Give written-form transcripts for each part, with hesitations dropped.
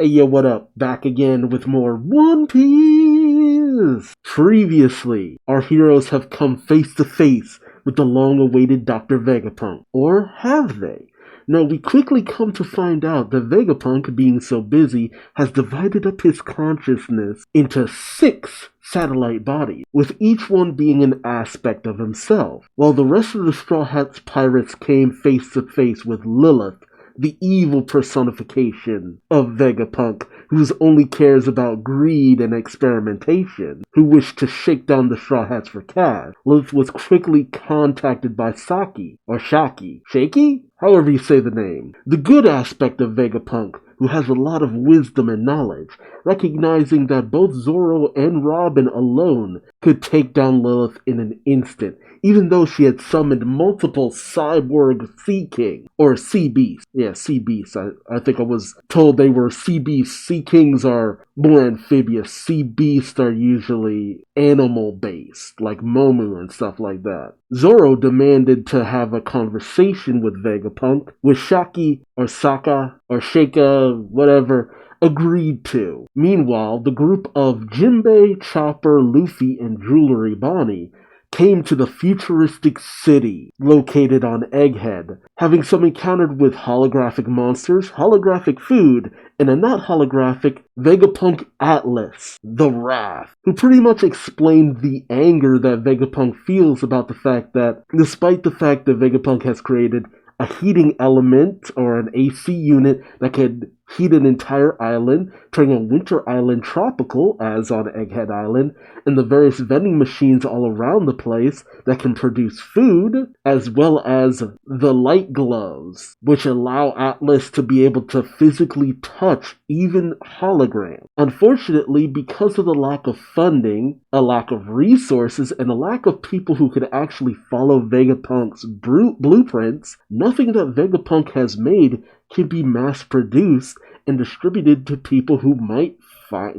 Hey yo, what up? Back again with more One Piece! Previously, our heroes have come face to face with the long-awaited Dr. Vegapunk. Or have they? No, we quickly come to find out that Vegapunk, being so busy, has divided up his consciousness into 6 satellite bodies, with each one being an aspect of himself. While the rest of the Straw Hats pirates came face to face with Lilith, the evil personification of Vegapunk, who only cares about greed and experimentation, who wished to shake down the Straw Hats for cash. Lilith was quickly contacted by Saki, or Shaki, Shaky? However you say the name. The good aspect of Vegapunk, who has a lot of wisdom and knowledge, recognizing that both Zoro and Robin alone could take down Lilith in an instant, even though she had summoned multiple cyborg Sea King, or Sea Beasts. Yeah, Sea Beasts. I think I was told they were Sea Beasts. Sea Kings are more amphibious. Sea Beasts are usually animal-based, like Momu and stuff like that. Zoro demanded to have a conversation with Vegapunk, which Shaki, or Saka, or Sheikah, whatever, agreed to. Meanwhile, the group of Jinbei, Chopper, Luffy, and Jewelry Bonnie came to the futuristic city located on Egghead, having some encounter with holographic monsters, holographic food, and a not holographic Vegapunk Atlas, the Wrath, who pretty much explained the anger that Vegapunk feels about the fact that, despite the fact that Vegapunk has created a heating element or an AC unit that could heat an entire island, turning a winter island tropical, as on Egghead Island, and the various vending machines all around the place that can produce food, as well as the light gloves, which allow Atlas to be able to physically touch even holograms. Unfortunately, because of the lack of funding, a lack of resources, and a lack of people who could actually follow Vegapunk's blueprints, nothing that Vegapunk has made can be mass-produced and distributed to people who might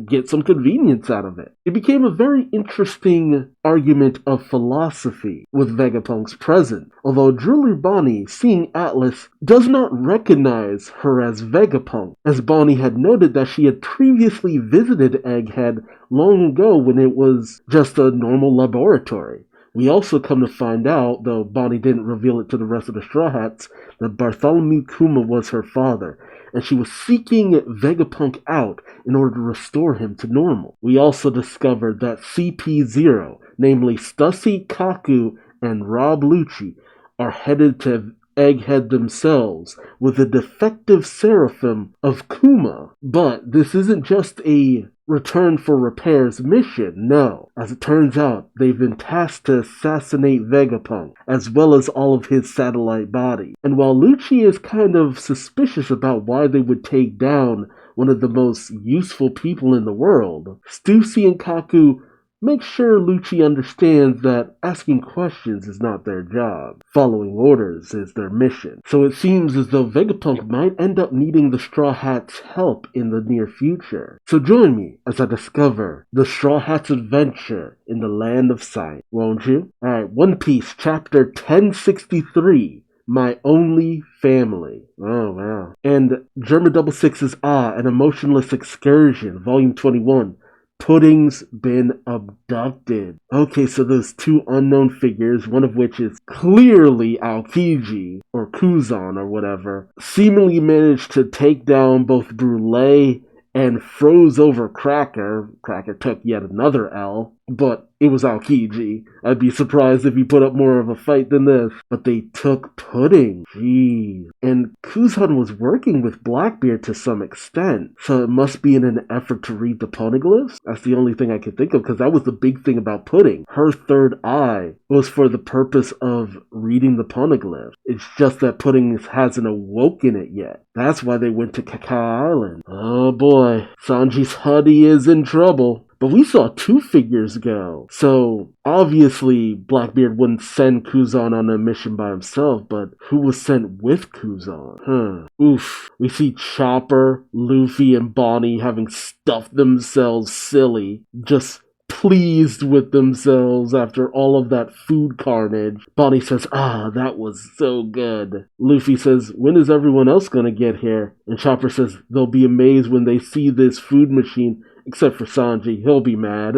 get some convenience out of it. It became a very interesting argument of philosophy with Vegapunk's presence, although Jewelry Bonnie, seeing Atlas, does not recognize her as Vegapunk, as Bonnie had noted that she had previously visited Egghead long ago when it was just a normal laboratory. We also come to find out, though Bonnie didn't reveal it to the rest of the Straw Hats, that Bartholomew Kuma was her father, and she was seeking Vegapunk out in order to restore him to normal. We also discovered that CP0, namely Stussy, Kaku, and Rob Lucci, are headed to Egghead themselves with the defective Seraphim of Kuma. But this isn't just a return for repairs mission, no. As it turns out, they've been tasked to assassinate Vegapunk, as well as all of his satellite bodies. And while Lucci is kind of suspicious about why they would take down one of the most useful people in the world, Stussy and Kaku make sure Lucci understands that asking questions is not their job. Following orders is their mission. So it seems as though Vegapunk might end up needing the Straw Hats' help in the near future. So join me as I discover the Straw Hats' adventure in the land of Scythe, won't you? Alright, One Piece, chapter 1063. My Only Family. Oh, wow. And German 66's An Emotionless Excursion, Volume 21. Pudding's been abducted. Okay, so those 2 unknown figures, one of which is clearly Aokiji, or Kuzan, or whatever, seemingly managed to take down both Brûlé and froze over Cracker. Cracker took yet another L, but it was Aokiji. I'd be surprised if he put up more of a fight than this. But they took Pudding. Jeez. And Kuzan was working with Blackbeard to some extent, so it must be in an effort to read the poneglyphs? That's the only thing I could think of, because that was the big thing about Pudding. Her third eye was for the purpose of reading the poneglyphs. It's just that Pudding hasn't awoken it yet. That's why they went to Cacao Island. Oh boy, Sanji's Huddy is in trouble. But we saw 2 figures go. So, obviously, Blackbeard wouldn't send Kuzan on a mission by himself, but who was sent with Kuzan? Oof. We see Chopper, Luffy, and Bonnie having stuffed themselves silly, just pleased with themselves after all of that food carnage. Bonnie says, that was so good. Luffy says, when is everyone else gonna get here? And Chopper says, they'll be amazed when they see this food machine. Except for Sanji, he'll be mad.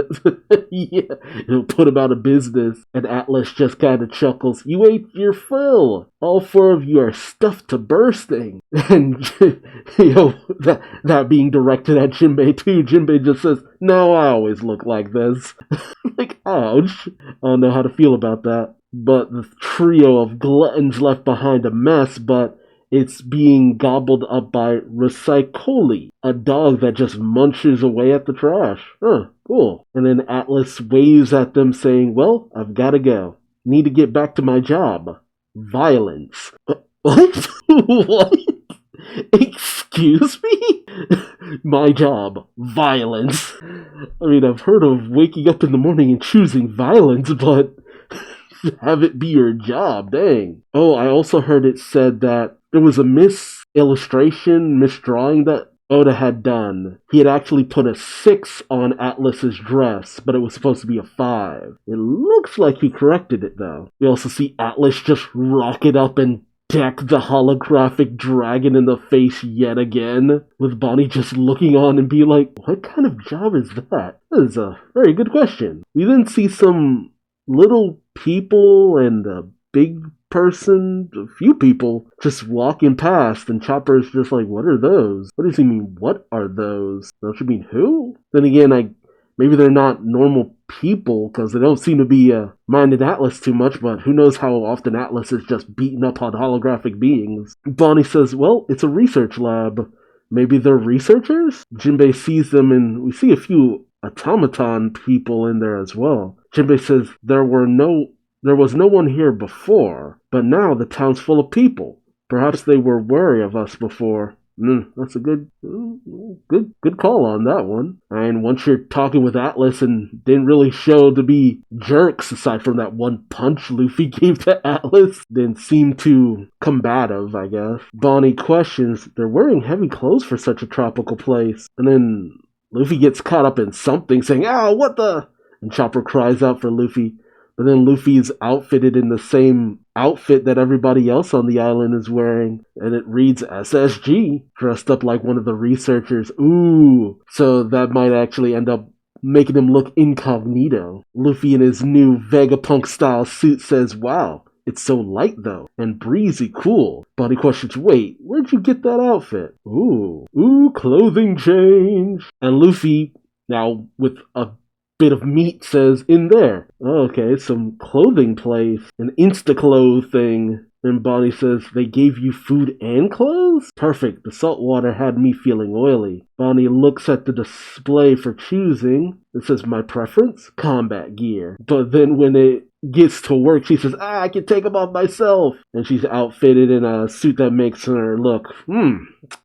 Yeah, he'll put him out of business. And Atlas just kind of chuckles. You ate your fill. All 4 of you are stuffed to bursting. And, that being directed at Jinbei too. Jinbei just says, no, I always look like this. Like, ouch. I don't know how to feel about that. But the trio of gluttons left behind a mess, but it's being gobbled up by Recycoli, a dog that just munches away at the trash. Cool. And then Atlas waves at them saying, well, I've gotta go. Need to get back to my job. Violence. What? What? Excuse me? My job. Violence. I mean, I've heard of waking up in the morning and choosing violence, but have it be your job, dang. Oh, I also heard it said that there was a misdrawing that Oda had done. He had actually put a 6 on Atlas's dress, but it was supposed to be a 5. It looks like he corrected it, though. We also see Atlas just rocket up and deck the holographic dragon in the face yet again, with Bonnie just looking on and be like, what kind of job is that? That is a very good question. We then see some little people and a big person, a few people, just walking past, and Chopper's just like, what are those? What does he mean, what are those? Don't you mean who? Then again, maybe they're not normal people, because they don't seem to be minding Atlas too much, but who knows how often Atlas is just beating up on holographic beings. Bonnie says, well, it's a research lab. Maybe they're researchers? Jinbei sees them, and we see a few automaton people in there as well. Jinbei says, there was no one here before, but now the town's full of people. Perhaps they were wary of us before. That's a good call on that one. And once you're talking with Atlas and didn't really show to be jerks, aside from that one punch Luffy gave to Atlas, then seemed too combative, I guess. Bonnie questions, they're wearing heavy clothes for such a tropical place. And then Luffy gets caught up in something, saying, what the? And Chopper cries out for Luffy. But then Luffy's outfitted in the same outfit that everybody else on the island is wearing. And it reads SSG, dressed up like one of the researchers. Ooh, so that might actually end up making him look incognito. Luffy in his new Vegapunk style suit says, wow, it's so light though, and breezy cool. Bonnie questions, wait, where'd you get that outfit? Ooh, clothing change. And Luffy, now with a bit of meat, says, in there. Okay, some clothing place. An insta-clothe thing. And Bonnie says, they gave you food and clothes? Perfect, the salt water had me feeling oily. Bonnie looks at the display for choosing. It says, my preference? Combat gear. But then when it gets to work, she says, I can take them off myself. And she's outfitted in a suit that makes her look,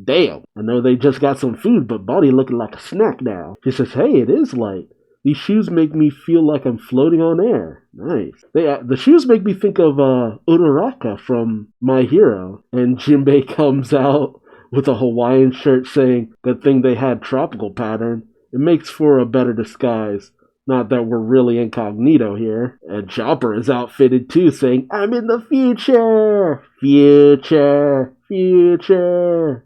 damn. I know they just got some food, but Bonnie looking like a snack now. She says, hey, it is light. These shoes make me feel like I'm floating on air. Nice. The shoes make me think of Uraraka from My Hero. And Jinbei comes out with a Hawaiian shirt saying, good thing they had tropical pattern. It makes for a better disguise. Not that we're really incognito here. And Chopper is outfitted too, saying, I'm in the future! Future!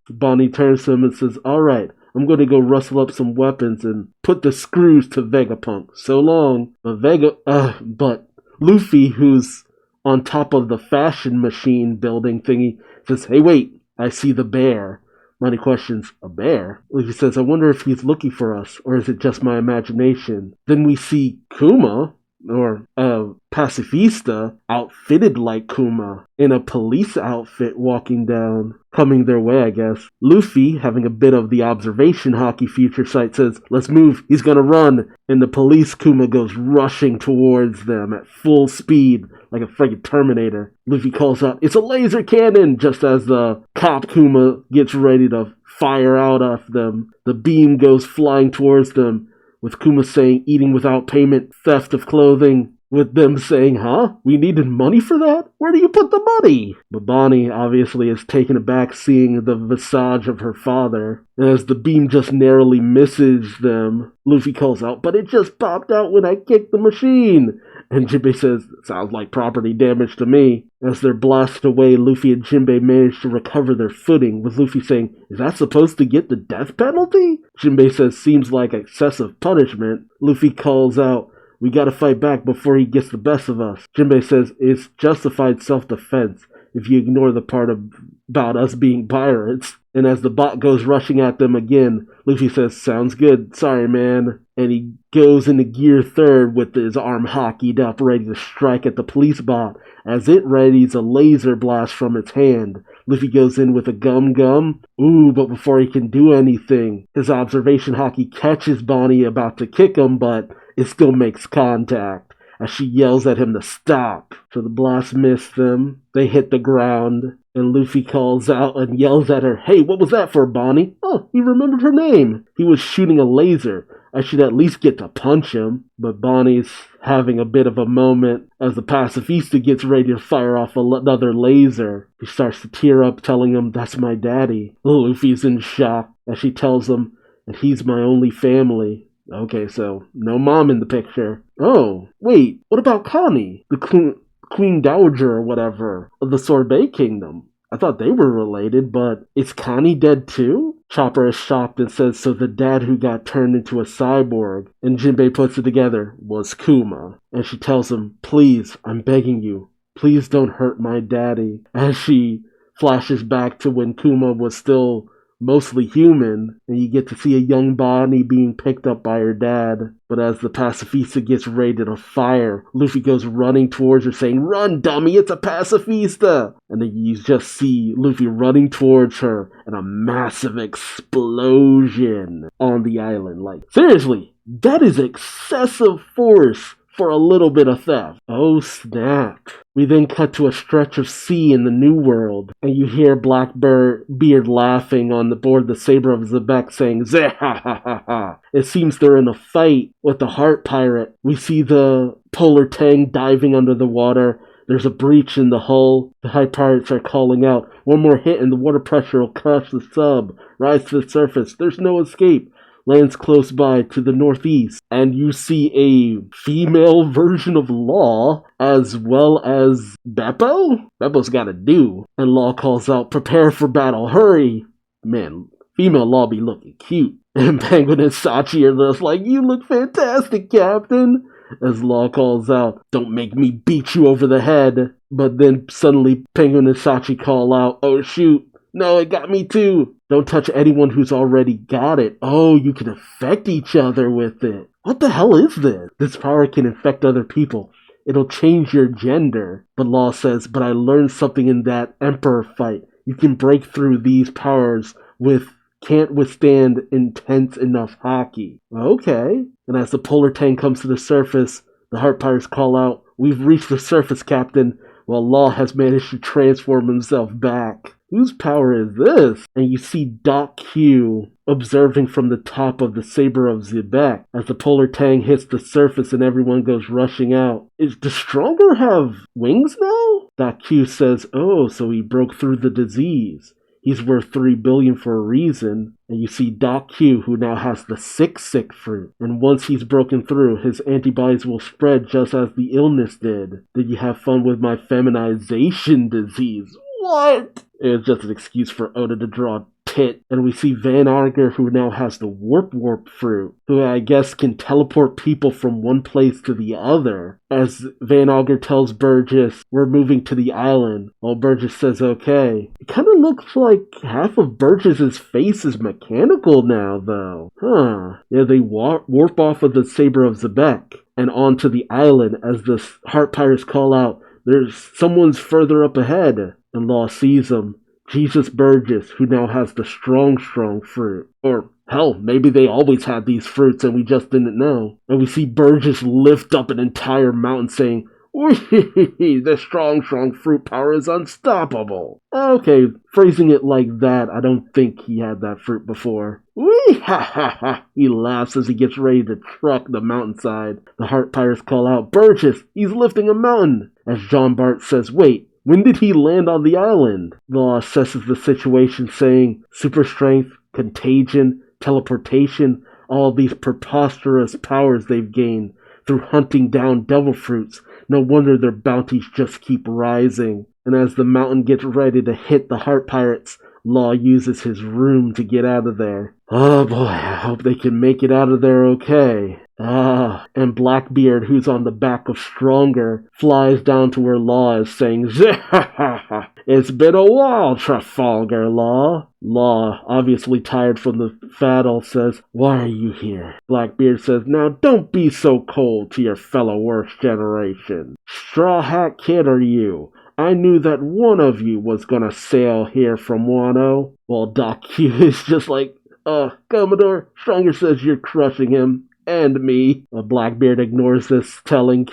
Bonnie turns to him and says, alright, I'm going to go rustle up some weapons and put the screws to Vegapunk. So long. But Luffy, who's on top of the fashion machine building thingy, says, hey, wait, I see the bear. Bonnie questions, a bear? Luffy says, I wonder if he's looking for us, or is it just my imagination? Then we see Kuma, or Pacifista, outfitted like Kuma, in a police outfit walking down, coming their way, I guess. Luffy, having a bit of the observation hockey future sight, says, let's move, he's gonna run. And the police Kuma goes rushing towards them at full speed, like a friggin' Terminator. Luffy calls out, it's a laser cannon, just as the cop Kuma gets ready to fire out at them. The beam goes flying towards them, with Kuma saying, eating without payment, theft of clothing, with them saying, huh? We needed money for that? Where do you put the money? But Bonnie obviously is taken aback seeing the visage of her father. And as the beam just narrowly misses them, Luffy calls out, but it just popped out when I kicked the machine. And Jinbei says, sounds like property damage to me. As they're blasted away, Luffy and Jinbei manage to recover their footing, with Luffy saying, is that supposed to get the death penalty? Jinbei says, seems like excessive punishment. Luffy calls out, we gotta fight back before he gets the best of us. Jinbei says, it's justified self-defense if you ignore the part about us being pirates. And as the bot goes rushing at them again, Luffy says, sounds good, sorry man. And he goes into gear third with his arm hockeyed up, ready to strike at the police bot. As it readies a laser blast from its hand, Luffy goes in with a gum. Ooh, but before he can do anything, his observation hockey catches Bonnie about to kick him, but it still makes contact as she yells at him to stop. So the blast missed them. They hit the ground, and Luffy calls out and yells at her, hey, what was that for, Bonnie? Oh, he remembered her name. He was shooting a laser. I should at least get to punch him. But Bonnie's having a bit of a moment as the pacifista gets ready to fire off another laser. She starts to tear up, telling him, that's my daddy. Luffy's in shock as she tells him, and he's my only family. Okay, so no mom in the picture. Oh, wait, what about Connie? The Queen Dowager or whatever of the Sorbet Kingdom. I thought they were related, but is Connie dead too? Chopper is shocked and says, so the dad who got turned into a cyborg, and Jinbei puts it together, was Kuma. And she tells him, please, I'm begging you, please don't hurt my daddy. As she flashes back to when Kuma was still mostly human, and you get to see a young Bonnie being picked up by her dad. But as the pacifista gets ready to fire, Luffy goes running towards her saying, run, dummy, it's a pacifista! And then you just see Luffy running towards her, and a massive explosion on the island. Like, seriously, that is excessive force for a little bit of theft. Oh snap. We then cut to a stretch of sea in the New World, and you hear Blackbeard laughing on the board the Saber of Zebek saying, Zeh-ha-ha-ha-ha. It seems they're in a fight with the Heart Pirate. We see the Polar Tang diving under the water. There's a breach in the hull. The High Pirates are calling out, one more hit and the water pressure will crush the sub. Rise to the surface. There's no escape. Lands close by to the northeast, and you see a female version of Law, as well as Beppo? Beppo's gotta do. And Law calls out, prepare for battle, hurry! Man, female Law be looking cute. And Penguin and Sachi are just like, you look fantastic, Captain! As Law calls out, don't make me beat you over the head. But then suddenly Penguin and Sachi call out, oh shoot, no, it got me too. Don't touch anyone who's already got it. Oh, you can affect each other with it. What the hell is this? This power can infect other people. It'll change your gender. But Law says, but I learned something in that Emperor fight. You can break through these powers can't withstand intense enough hockey. Okay. And as the Polar Tang comes to the surface, the Heart Pirates call out, we've reached the surface, Captain, while Law has managed to transform himself back. Whose power is this? And you see Doc Q observing from the top of the Saber of Zebek as the Polar Tang hits the surface and everyone goes rushing out. Does Stronger have wings now? Doc Q says, oh, so he broke through the disease. He's worth $3 billion for a reason. And you see Doc Q, who now has the sick fruit. And once he's broken through, his antibodies will spread just as the illness did. Did you have fun with my feminization disease? What? It was just an excuse for Oda to draw a tit. And we see Van Auger, who now has the warp fruit, who I guess can teleport people from one place to the other. As Van Auger tells Burgess, we're moving to the island. While Burgess says okay. It kind of looks like half of Burgess's face is mechanical now, though. Huh. Yeah, they warp off of the Saber of Zebek and onto the island as the Heart Pirates call out, someone's further up ahead. And Law sees him, Jesus Burgess, who now has the strong fruit. Or, hell, maybe they always had these fruits and we just didn't know. And we see Burgess lift up an entire mountain saying, Whee! The strong fruit power is unstoppable. Okay, phrasing it like that, I don't think he had that fruit before. Whee! Ha ha ha! He laughs as he gets ready to truck the mountainside. The Heart Pirates call out, Burgess, he's lifting a mountain! As Jean Bart says, wait, when did he land on the island? Law assesses the situation, saying, super strength, contagion, teleportation, all these preposterous powers they've gained through hunting down devil fruits. No wonder their bounties just keep rising. And as the mountain gets ready to hit the Heart Pirates, Law uses his room to get out of there. Oh boy, I hope they can make it out of there okay. And Blackbeard, who's on the back of Stronger, flies down to where Law is saying, it's been a while, Trafalgar Law. Law, obviously tired from the battle, says, why are you here? Blackbeard says, now don't be so cold to your fellow worst generation. Straw Hat Kid are you? I knew that one of you was gonna sail here from Wano. While Doc Q is just like, Commodore, Stronger says you're crushing him. And me. Blackbeard ignores this, telling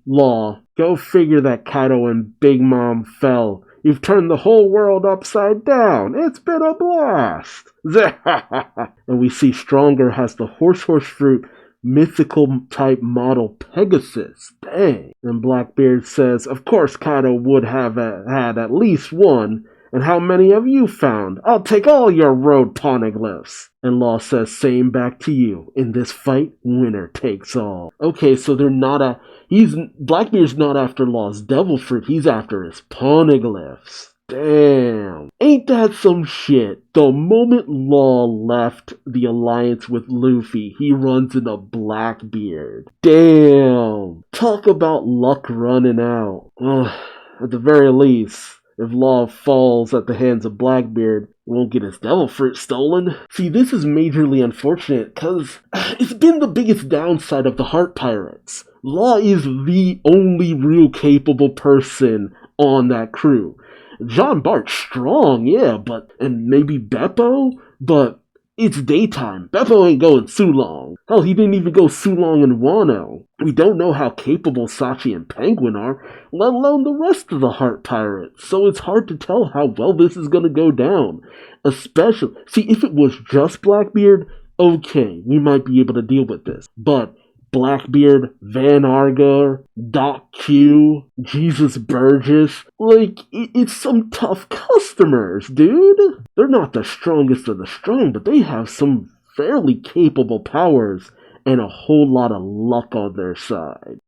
Law, go figure that Kaido and Big Mom fell. You've turned the whole world upside down. It's been a blast. And we see Stronger has the horse fruit mythical type model Pegasus. Dang. And Blackbeard says, of course Kaido would have had at least one. And how many have you found? I'll take all your road poneglyphs. And Law says, same back to you. In this fight, winner takes all. Okay, so Blackbeard's not after Law's devil fruit, he's after his poneglyphs. Damn. Ain't that some shit? The moment Law left the alliance with Luffy, he runs into Blackbeard. Damn. Talk about luck running out. At the very least, if Law falls at the hands of Blackbeard, he won't get his devil fruit stolen. See, this is majorly unfortunate, because it's been the biggest downside of the Heart Pirates. Law is the only real capable person on that crew. Jean Bart's strong, yeah, and maybe Beppo, but it's daytime. Beppo ain't going Sulong. Hell, he didn't even go Sulong in Wano. We don't know how capable Sachi and Penguin are, let alone the rest of the Heart Pirates, so it's hard to tell how well this is gonna go down. Especially, see, if it was just Blackbeard, okay, we might be able to deal with this. But Blackbeard, Van Argar, Doc Q, Jesus Burgess, it's some tough customers, dude. They're not the strongest of the strong, but they have some fairly capable powers and a whole lot of luck on their side.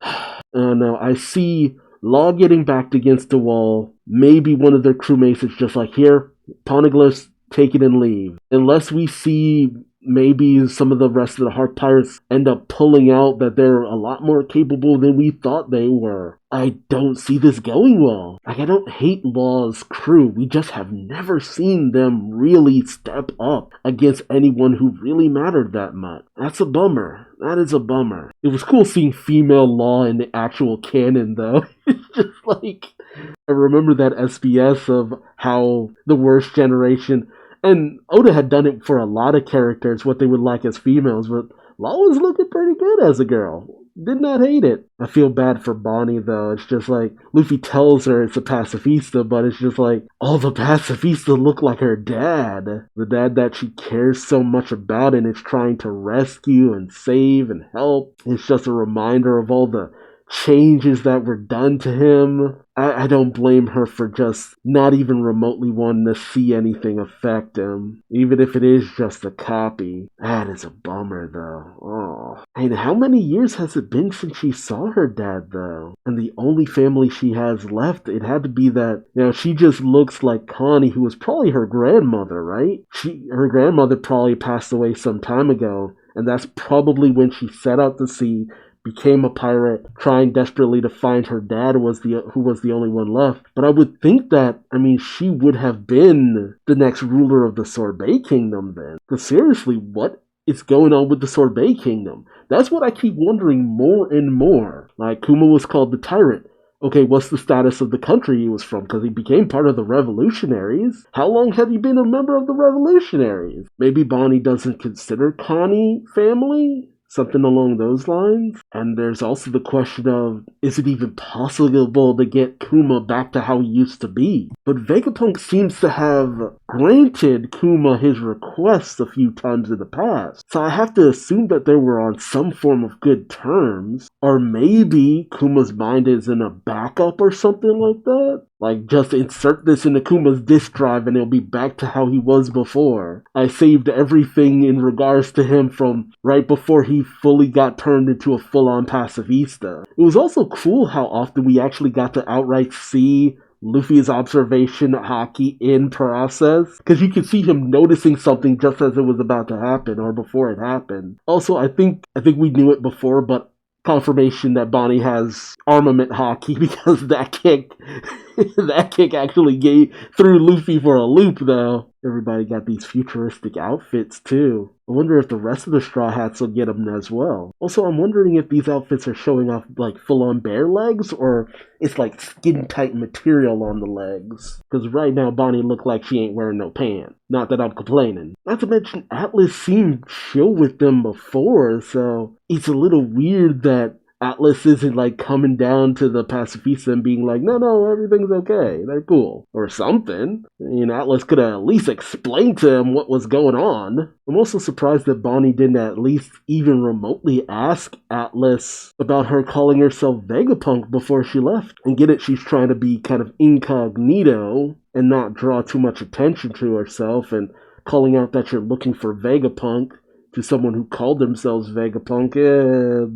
Now I see Law getting backed against the wall. Maybe one of their crewmates is just like, here, poneglyphs, take it and leave. Unless we see maybe some of the rest of the Heart Pirates end up pulling out that they're a lot more capable than we thought they were. I don't see this going well. I don't hate Law's crew. We just have never seen them really step up against anyone who really mattered that much. That's a bummer. That is a bummer. It was cool seeing female Law in the actual canon, though. It's just I remember that SBS of how the worst generation. And Oda had done it for a lot of characters, what they would like as females, but Law was looking pretty good as a girl. Did not hate it. I feel bad for Bonnie, though. It's just Luffy tells her it's a pacifista, but it's just all the pacifista look like her dad. The dad that she cares so much about and is trying to rescue and save and help. It's just a reminder of all the changes that were done to him. I don't blame her for just not even remotely wanting to see anything affect him, even if it is just a copy. That is a bummer, though. Oh. And how many years has it been since she saw her dad, though? And the only family she has left, it had to be that, she just looks like Connie, who was probably her grandmother, right? Her grandmother probably passed away some time ago, and that's probably when she set out to sea, became a pirate, trying desperately to find her dad, who was the only one left. But I would think that, she would have been the next ruler of the Sorbet Kingdom then. Because seriously, what is going on with the Sorbet Kingdom? That's what I keep wondering more and more. Kuma was called the Tyrant. Okay, what's the status of the country he was from? Because he became part of the Revolutionaries. How long had he been a member of the Revolutionaries? Maybe Bonnie doesn't consider Connie family? Something along those lines. And there's also the question of, is it even possible to get Kuma back to how he used to be? But Vegapunk seems to have granted Kuma his request a few times in the past. So I have to assume that they were on some form of good terms. Or maybe Kuma's mind is in a backup or something like that. Like, just insert this into Kuma's disk drive and it'll be back to how he was before. I saved everything in regards to him from right before he fully got turned into a full-on pacifista. It was also cool how often we actually got to outright see Luffy's observation haki in process, because you could see him noticing something just as it was about to happen or before it happened. Also, I think we knew it before, but confirmation that Bonnie has armament haki, because that kick actually threw Luffy for a loop though. Everybody got these futuristic outfits too. I wonder if the rest of the Straw Hats will get them as well. Also, I'm wondering if these outfits are showing off like full-on bare legs, or it's like skin-tight material on the legs. Because right now Bonnie look like she ain't wearing no pants. Not that I'm complaining. Not to mention Atlas seemed chill with them before, so it's a little weird that Atlas isn't like coming down to the pacifista and being like, no, everything's okay, they're cool, or something. I mean, Atlas could have at least explained to him what was going on. I'm also surprised that Bonnie didn't at least even remotely ask Atlas about her calling herself Vegapunk before she left. And get it, she's trying to be kind of incognito and not draw too much attention to herself, and calling out that you're looking for Vegapunk to someone who called themselves Vegapunk,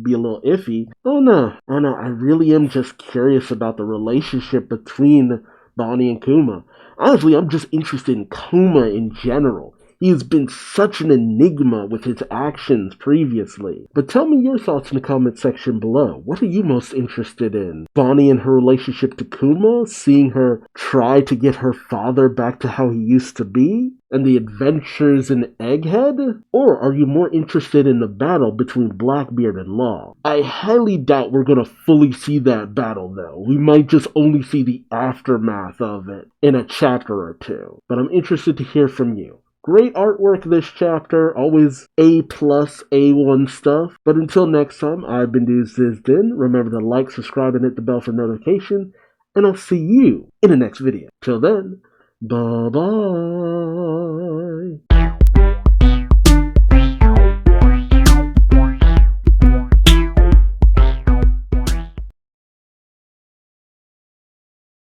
be a little iffy. Oh no, I really am just curious about the relationship between Bonnie and Kuma. Honestly, I'm just interested in Kuma in general. He has been such an enigma with his actions previously. But tell me your thoughts in the comment section below. What are you most interested in? Bonnie and her relationship to Kuma? Seeing her try to get her father back to how he used to be? And the adventures in Egghead? Or are you more interested in the battle between Blackbeard and Law? I highly doubt we're gonna fully see that battle though. We might just only see the aftermath of it in a chapter or two. But I'm interested to hear from you. Great artwork this chapter, always A+, A1 stuff. But until next time, I've been Duuz-Diz-Din. Remember to like, subscribe, and hit the bell for notification. And I'll see you in the next video. Till then, bye-bye.